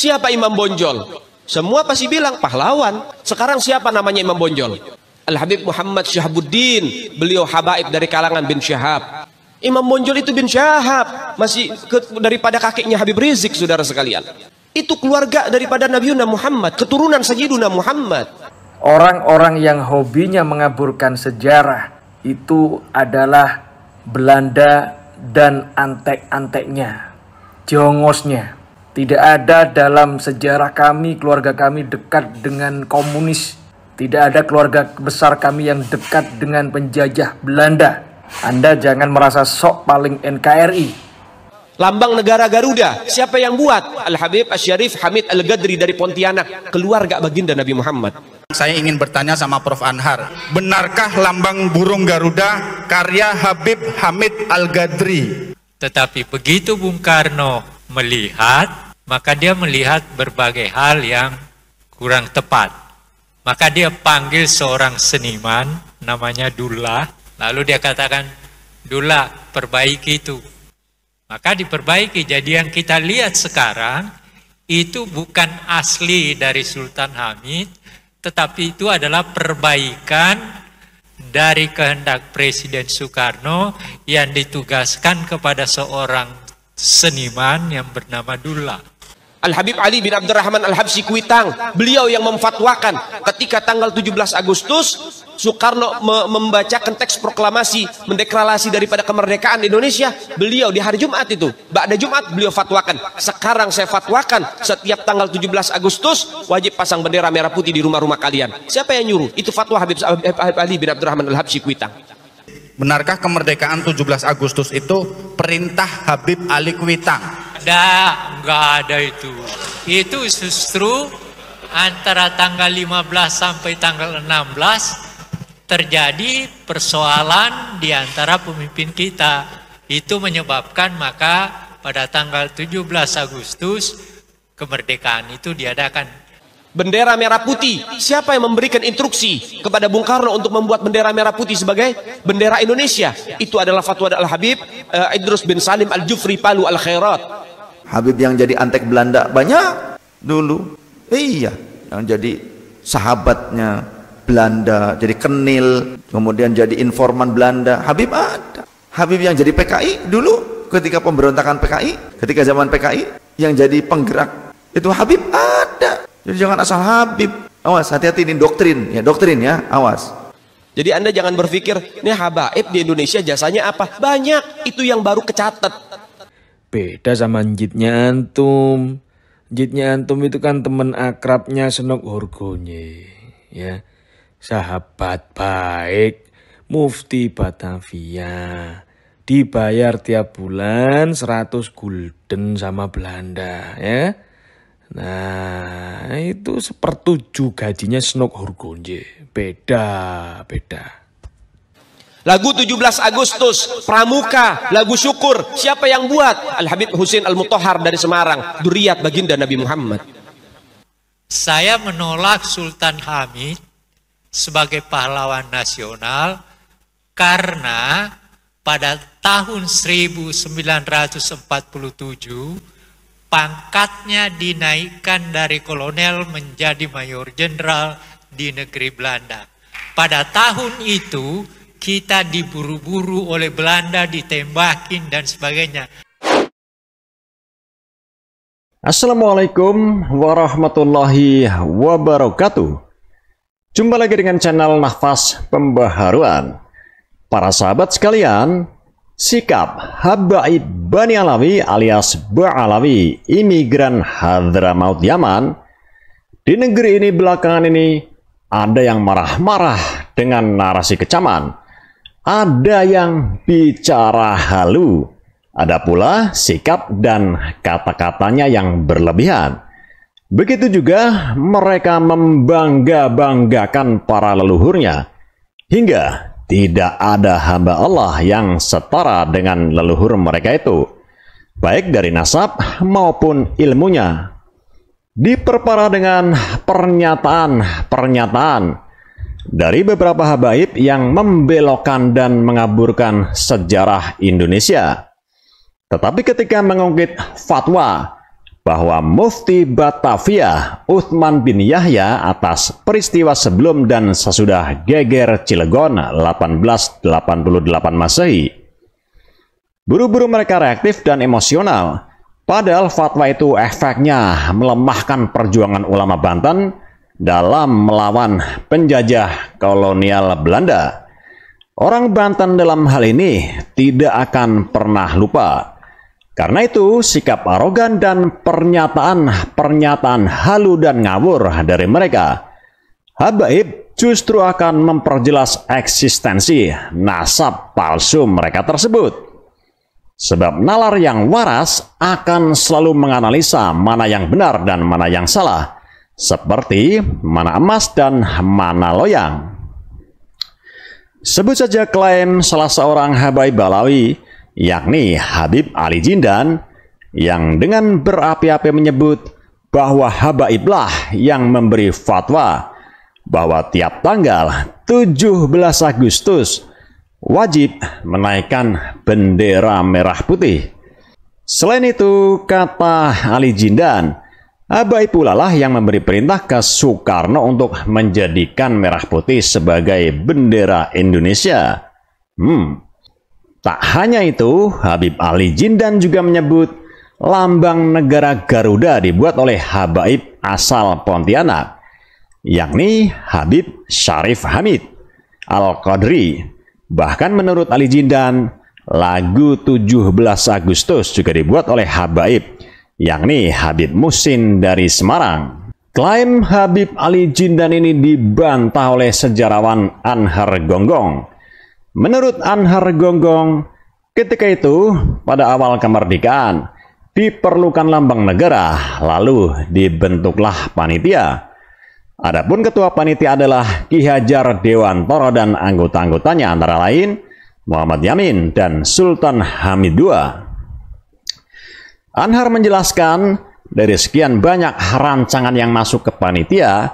Siapa Imam Bonjol? Semua pasti bilang pahlawan. Sekarang siapa namanya Imam Bonjol? Al-Habib Muhammad Syahabuddin. Beliau habaib dari kalangan bin Syahab. Imam Bonjol itu bin Syahab. Masih daripada kakeknya Habib Rizik, saudara sekalian. Itu keluarga daripada Nabiuna Muhammad. Keturunan Sayyiduna Muhammad. Orang-orang yang hobinya mengaburkan sejarah itu adalah Belanda dan antek-anteknya, jongosnya. Tidak ada dalam sejarah kami, keluarga kami dekat dengan komunis. Tidak ada keluarga besar kami yang dekat dengan penjajah Belanda. Anda jangan merasa sok paling NKRI. Lambang negara Garuda, siapa yang buat? Al-Habib Asy-Syarif Hamid Al-Ghadri dari Pontianak, keluarga baginda Nabi Muhammad. Saya ingin bertanya sama Prof. Anhar, benarkah lambang burung Garuda karya Habib Hamid Al-Ghadri? Tetapi begitu Bung Karno melihat, maka dia melihat berbagai hal yang kurang tepat. Maka dia panggil seorang seniman, namanya Dullah. Lalu dia katakan, Dullah, perbaiki itu. Maka diperbaiki. Jadi yang kita lihat sekarang, itu bukan asli dari Sultan Hamid, tetapi itu adalah perbaikan dari kehendak Presiden Soekarno yang ditugaskan kepada seorang seniman yang bernama Dullah. Al-Habib Ali bin Abdurrahman Al-Habsyi Kuitang, beliau yang memfatwakan ketika tanggal 17 Agustus Soekarno membacakan teks proklamasi mendeklarasi daripada kemerdekaan Indonesia. Beliau di hari Jumat itu, ba'da Jumat beliau fatwakan, sekarang saya fatwakan setiap tanggal 17 Agustus wajib pasang bendera merah putih di rumah-rumah kalian. Siapa yang nyuruh? Itu fatwa Habib Ali bin Abdurrahman Al-Habsyi Kuitang. Benarkah kemerdekaan 17 Agustus itu perintah Habib Ali Kuitang? Enggak ada itu. Itu justru antara tanggal 15 sampai tanggal 16 terjadi persoalan di antara pemimpin kita. Itu menyebabkan maka pada tanggal 17 Agustus kemerdekaan itu diadakan. Bendera merah putih, siapa yang memberikan instruksi kepada Bung Karno untuk membuat bendera merah putih sebagai bendera Indonesia? Itu adalah fatwa Al-Habib Idrus bin Salim Al-Jufri Palu Al-Khairat. Habib yang jadi antek Belanda banyak dulu. Iya, yang jadi sahabatnya Belanda, jadi kenil, kemudian jadi informan Belanda. Habib ada. Habib yang jadi PKI dulu ketika pemberontakan PKI, ketika zaman PKI yang jadi penggerak itu Habib ada. Jadi jangan asal Habib. Awas, hati-hati, ini doktrin ya, awas. Jadi Anda jangan berpikir, ini habaib di Indonesia jasanya apa? Banyak, itu yang baru kecatat. Beda sama njitnya antum. Njitnya antum itu kan teman akrabnya Senok Horgonye, ya. Sahabat baik, Mufti Batavia. Dibayar tiap bulan 100 gulden sama Belanda, ya. Nah, itu sepertujuh gajinya Senok Horgonye. Beda. Lagu 17 Agustus, Pramuka, lagu syukur, siapa yang buat? Al-Habib Husain Al-Mutahhar dari Semarang, dzurriyyah baginda Nabi Muhammad. Saya menolak Sultan Hamid sebagai pahlawan nasional karena pada tahun 1947 pangkatnya dinaikkan dari kolonel menjadi mayor jenderal di negeri Belanda. Pada tahun itu kita diburu-buru oleh Belanda, ditembakin dan sebagainya. Assalamualaikum warahmatullahi wabarakatuh. Jumpa lagi dengan channel Nafas Pembaharuan. Para sahabat sekalian, sikap Habaib Bani Alawi alias Ba'alawi, imigran Hadramaut Yaman, di negeri ini belakangan ini ada yang marah-marah dengan narasi kecaman. Ada yang bicara halu, ada pula sikap dan kata-katanya yang berlebihan. Begitu juga mereka membangga-banggakan para leluhurnya, hingga tidak ada hamba Allah yang setara dengan leluhur mereka itu, baik dari nasab maupun ilmunya. Diperparah dengan pernyataan dari beberapa habaib yang membelokkan dan mengaburkan sejarah Indonesia. Tetapi ketika mengungkit fatwa bahwa Mufti Batavia Uthman bin Yahya atas peristiwa sebelum dan sesudah geger Cilegon 1888 Masehi. Buru-buru mereka reaktif dan emosional, padahal fatwa itu efeknya melemahkan perjuangan ulama Banten dalam melawan penjajah kolonial Belanda. Orang Banten dalam hal ini tidak akan pernah lupa. Karena itu, sikap arogan dan pernyataan halu dan ngawur dari mereka, habaib justru akan memperjelas eksistensi nasab palsu mereka tersebut. Sebab nalar yang waras akan selalu menganalisa mana yang benar dan mana yang salah, seperti mana emas dan mana loyang. Sebut saja klaim salah seorang habaib Balawi, yakni Habib Ali Jindan, yang dengan berapi-api menyebut bahwa habaiblah yang memberi fatwa bahwa tiap tanggal 17 Agustus wajib menaikkan bendera merah putih. Selain itu, kata Ali Jindan, habaib pula lah yang memberi perintah ke Soekarno untuk menjadikan merah putih sebagai bendera Indonesia. Tak hanya itu, Habib Ali Jindan juga menyebut lambang negara Garuda dibuat oleh habaib asal Pontianak, yakni Habib Syarif Hamid Al-Qadri. Bahkan menurut Ali Jindan, lagu 17 Agustus juga dibuat oleh habaib, yakni Habib Muhsin dari Semarang. Klaim Habib Ali Jindan ini dibantah oleh sejarawan Anhar Gonggong. Menurut Anhar Gonggong, ketika itu pada awal kemerdekaan diperlukan lambang negara, lalu dibentuklah panitia. Adapun ketua panitia adalah Ki Hajar Dewantoro dan anggota-anggotanya antara lain Muhammad Yamin dan Sultan Hamid II. Anhar menjelaskan, dari sekian banyak rancangan yang masuk ke panitia,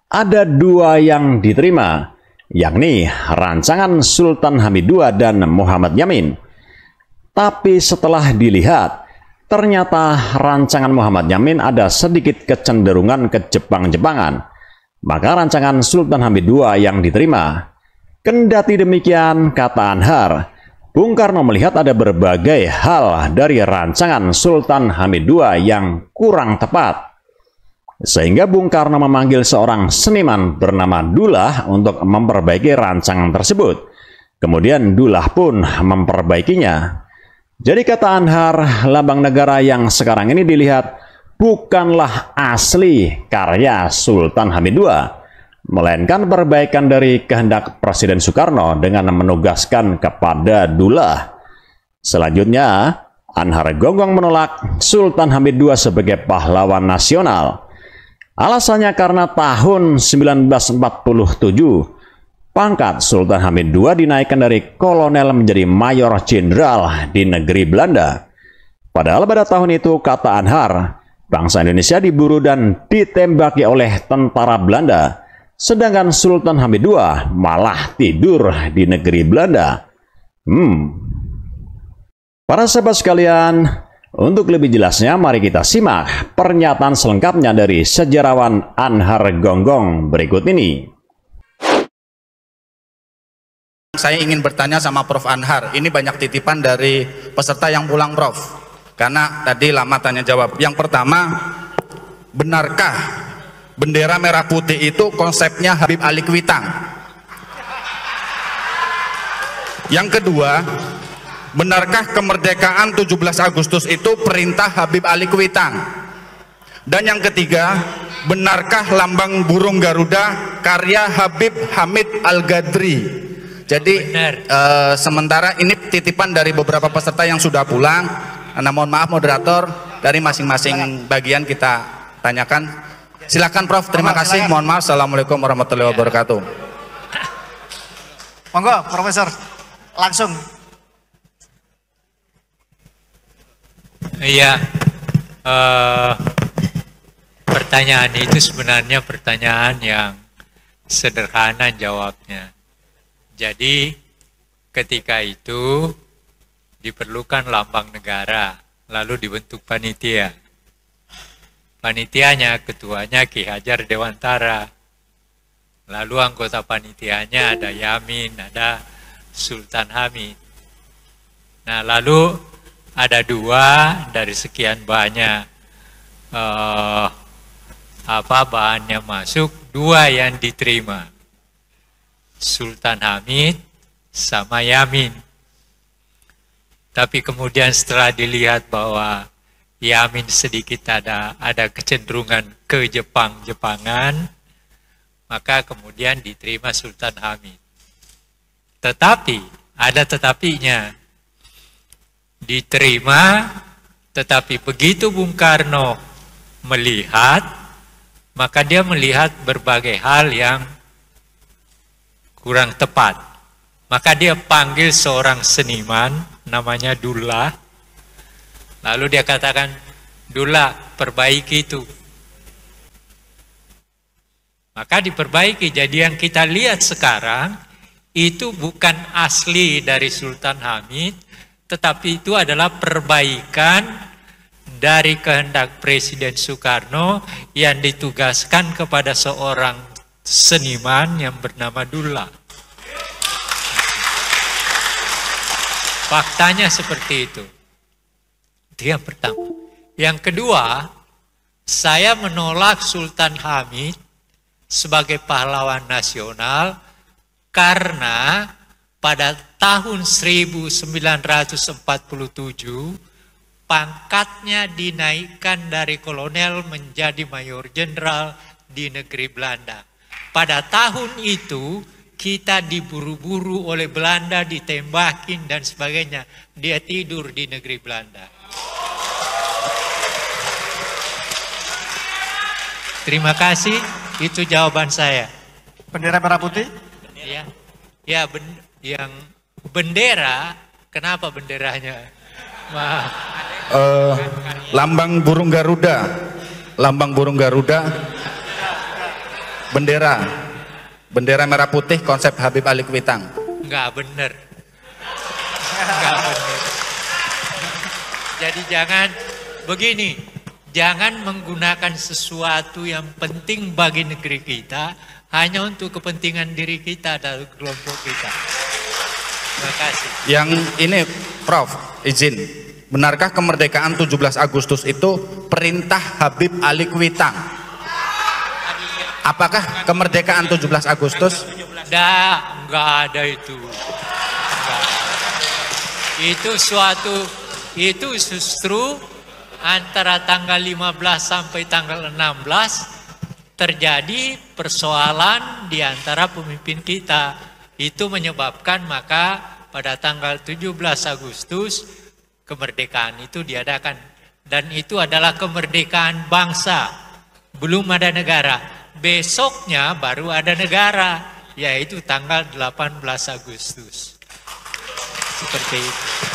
ada 2 yang diterima, yakni rancangan Sultan Hamid II dan Muhammad Yamin. Tapi setelah dilihat, ternyata rancangan Muhammad Yamin ada sedikit kecenderungan ke Jepang-Jepangan. Maka rancangan Sultan Hamid II yang diterima. Kendati demikian, kata Anhar, Bung Karno melihat ada berbagai hal dari rancangan Sultan Hamid II yang kurang tepat. Sehingga Bung Karno memanggil seorang seniman bernama Dullah untuk memperbaiki rancangan tersebut. Kemudian Dullah pun memperbaikinya. Jadi kata Anhar, lambang negara yang sekarang ini dilihat bukanlah asli karya Sultan Hamid II, melainkan perbaikan dari kehendak Presiden Soekarno dengan menugaskan kepada Dullah. Selanjutnya, Anhar Gonggong menolak Sultan Hamid II sebagai pahlawan nasional. Alasannya karena tahun 1947, pangkat Sultan Hamid II dinaikkan dari kolonel menjadi mayor jenderal di negeri Belanda. Padahal pada tahun itu, kata Anhar, bangsa Indonesia diburu dan ditembaki oleh tentara Belanda, sedangkan Sultan Hamid II malah tidur di negeri Belanda. Para sahabat sekalian, untuk lebih jelasnya mari kita simak pernyataan selengkapnya dari sejarawan Anhar Gonggong berikut ini. Saya ingin bertanya sama Prof Anhar, ini banyak titipan dari peserta yang pulang Prof, karena tadi lama tanya jawab. Yang pertama, benarkah bendera merah putih itu konsepnya Habib Ali Kuitang? Yang kedua, benarkah kemerdekaan 17 Agustus itu perintah Habib Ali Kuitang? Dan yang ketiga, benarkah lambang burung Garuda karya Habib Hamid Al-Gadri? Jadi sementara ini titipan dari beberapa peserta yang sudah pulang. Nah, mohon maaf moderator, dari masing-masing bagian kita tanyakan. Silakan Prof, terima kasih. Mohon maaf. Assalamualaikum warahmatullahi wabarakatuh. Monggo Profesor, langsung. Iya, pertanyaan itu sebenarnya pertanyaan yang sederhana jawabnya. Jadi ketika itu diperlukan lambang negara, lalu dibentuk panitia. Panitianya, ketuanya Ki Hajar Dewantara. Lalu anggota panitianya ada Yamin, ada Sultan Hamid. Nah, lalu ada 2 dari sekian banyak bahannya masuk, 2 yang diterima. Sultan Hamid sama Yamin. Tapi kemudian setelah dilihat bahwa Yamin sedikit ada kecenderungan ke Jepangan, maka kemudian diterima Sultan Hamid. Tetapi, ada tetapinya. Diterima, tetapi begitu Bung Karno melihat, maka dia melihat berbagai hal yang kurang tepat. Maka dia panggil seorang seniman, namanya Dullah. Lalu dia katakan, Dullah, perbaiki itu. Maka diperbaiki. Jadi yang kita lihat sekarang, itu bukan asli dari Sultan Hamid, tetapi itu adalah perbaikan dari kehendak Presiden Soekarno yang ditugaskan kepada seorang seniman yang bernama Dullah. Faktanya seperti itu. Itu yang pertama. Yang kedua, saya menolak Sultan Hamid sebagai pahlawan nasional karena pada tahun 1947 pangkatnya dinaikkan dari kolonel menjadi mayor jenderal di negeri Belanda. Pada tahun itu kita diburu-buru oleh Belanda, ditembakin dan sebagainya. Dia tidur di negeri Belanda. Terima kasih, itu jawaban saya. Bendera merah putih? Ya, yang bendera, kenapa benderanya? Lambang burung Garuda. Lambang burung Garuda. Bendera merah putih konsep Habib Ali Kuitang. Enggak benar. Enggak benar. Jadi jangan begini. Jangan menggunakan sesuatu yang penting bagi negeri kita hanya untuk kepentingan diri kita dan kelompok kita. Terima kasih. Yang ini, Prof, izin. Benarkah kemerdekaan 17 Agustus itu perintah Habib Ali Kuitang? Apakah kemerdekaan 17 Agustus? Enggak ada itu. Enggak. Itu justru antara tanggal 15 sampai tanggal 16 terjadi persoalan di antara pemimpin kita. Itu menyebabkan maka pada tanggal 17 Agustus kemerdekaan itu diadakan. Dan itu adalah kemerdekaan bangsa. Belum ada negara. Besoknya baru ada negara, yaitu tanggal 18 Agustus. Seperti itu.